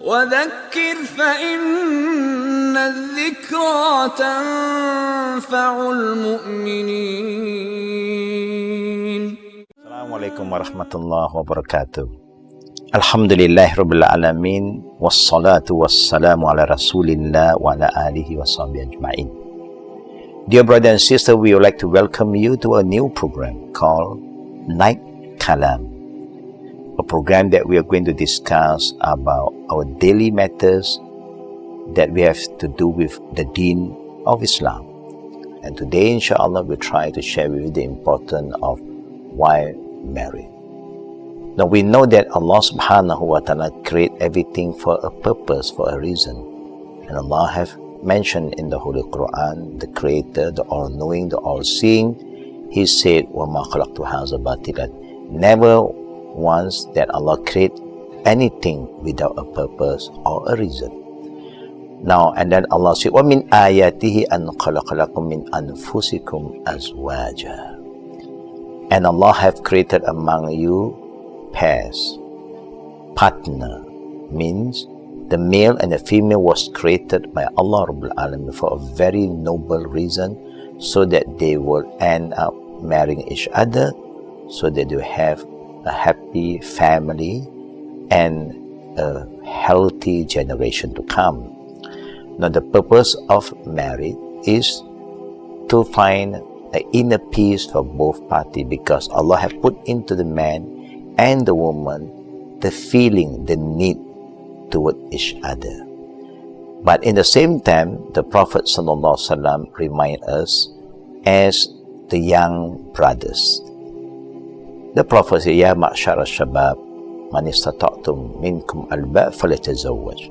وذكر فإن الذكرى تنفع المؤمنين. السلام عليكم ورحمة الله وبركاته. Alhamdulillah Rabbil Alamin. Wassalatu wassalamu ala Rasulillah wa ala alihi wa sahbihi ajma'in. Dear brother and sister, we would like to welcome you to a new program called Night Kalam, a program that we are going to discuss about our daily matters that we have to do with the deen of Islam. And today, inshallah, we'll try to share with you the importance of why marry. Now, we know that Allah subhanahu wa ta'ala create everything for a purpose, for a reason. And Allah have mentioned in the Holy Qur'an, the Creator, the All-Knowing, the All-Seeing. He said, وَمَا خَلَقْتُ هَذَا بَاطِلًا. Never once that Allah create anything without a purpose or a reason. Now, and then Allah said, وَمِنْ آيَاتِهِ أَنْ خَلَقَ لَكُم مِّنْ أَنفُسِكُمْ أَزْوَاجًا. And Allah have created among you pairs, partner, means the male and the female was created by Allah Rabbul Alamin for a very noble reason, so that they will end up marrying each other, so that they have a happy family and a healthy generation to come. Now, the purpose of marriage is to find an inner peace for both parties, because Allah has put into the man and the woman the feeling, the need toward each other. But in the same time, the Prophet ﷺ reminds us as the young brothers. The Prophet said, Ya ma'shar al-shabab, man istata'tum minkum al-ba' falyatazawwaj.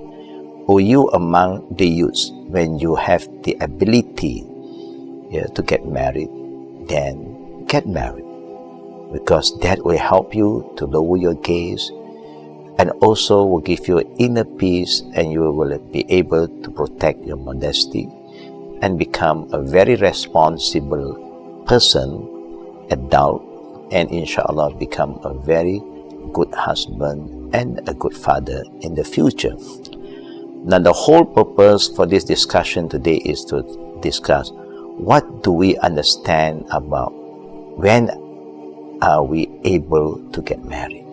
O you among the youths, when you have the ability to get married, then get married. Because that will help you to lower your gaze, and also will give you inner peace, and you will be able to protect your modesty and become a very responsible person, adult, and inshallah become a very good husband and a good father in the future. Now, the whole purpose for this discussion today is to discuss what do we understand about when are we able to get married.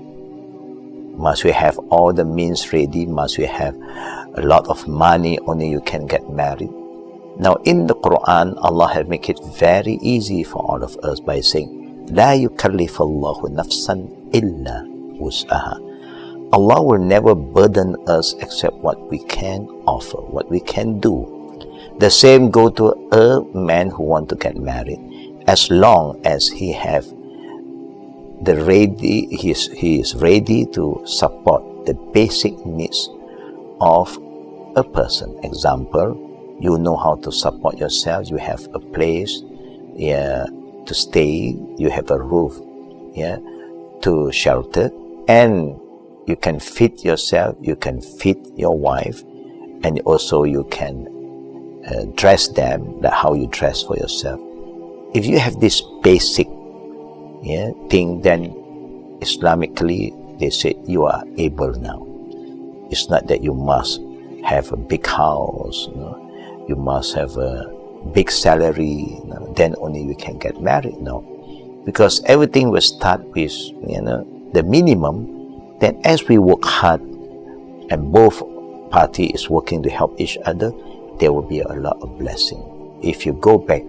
Must we have all the means ready? Must we have a lot of money only you can get married? Now, in the Qur'an, Allah has made it very easy for all of us by saying, لا يكلف الله نفسا إلا وسعها. Allah will never burden us except what we can offer, what we can do. The same go to a man who want to get married. As long as he have the ready, he is ready to support the basic needs of a person. Example, you know how to support yourself. You have a place to stay, you have a roof to shelter, and you can feed yourself, you can feed your wife, and also you can dress them like how you dress for yourself. If you have this basic thing, then Islamically they say you are able now. It's not that you must have a big house, you must have a big salary, then only you can get married. No, because everything will start with the minimum. Then as we work hard and both party is working to help each other, there will be a lot of blessing. If you go back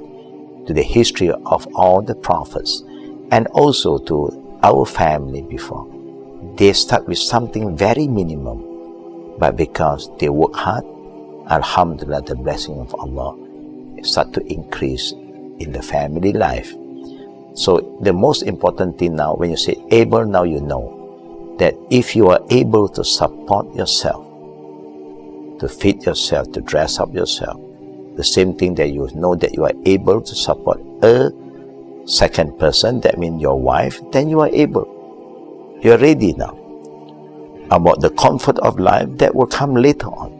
to the history of all the prophets and also to our family before, they start with something very minimum, but because they work hard, alhamdulillah, the blessing of Allah start to increase in the family life. So the most important thing now, when you say able, now you know that if you are able to support yourself, to feed yourself, to dress up yourself, the same thing that you know that you are able to support a second person, that means your wife, then you are able. You are ready now. About the comfort of life, that will come later on.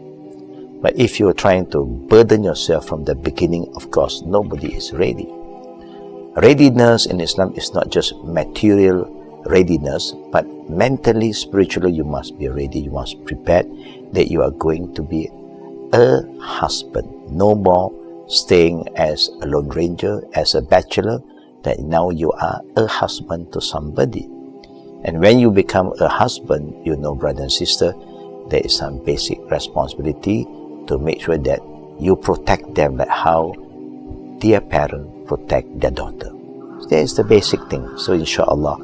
But if you are trying to burden yourself from the beginning, of course, nobody is ready. Readiness in Islam is not just material readiness, but mentally, spiritually, you must be ready, you must prepare that you are going to be a husband. No more staying as a lone ranger, as a bachelor, that now you are a husband to somebody. And when you become a husband, you know, brother and sister, there is some basic responsibility to make sure that you protect them like how their parent protect their daughter. That is the basic thing. So inshallah,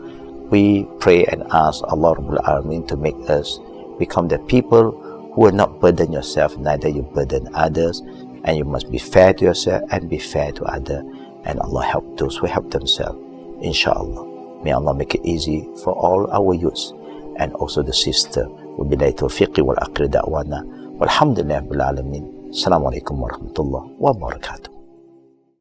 we pray and ask Allah Rabbul Alameen to make us become the people who will not burden yourself, neither you burden others, and you must be fair to yourself and be fair to others, and Allah help those who help themselves, inshallah. May Allah make it easy for all our youths and also the sister. Wabillahi tawfiqi wal akhir da'wana walhamdulillahi rabbil alamin. Assalamu alaikum warahmatullahi wabarakatuh.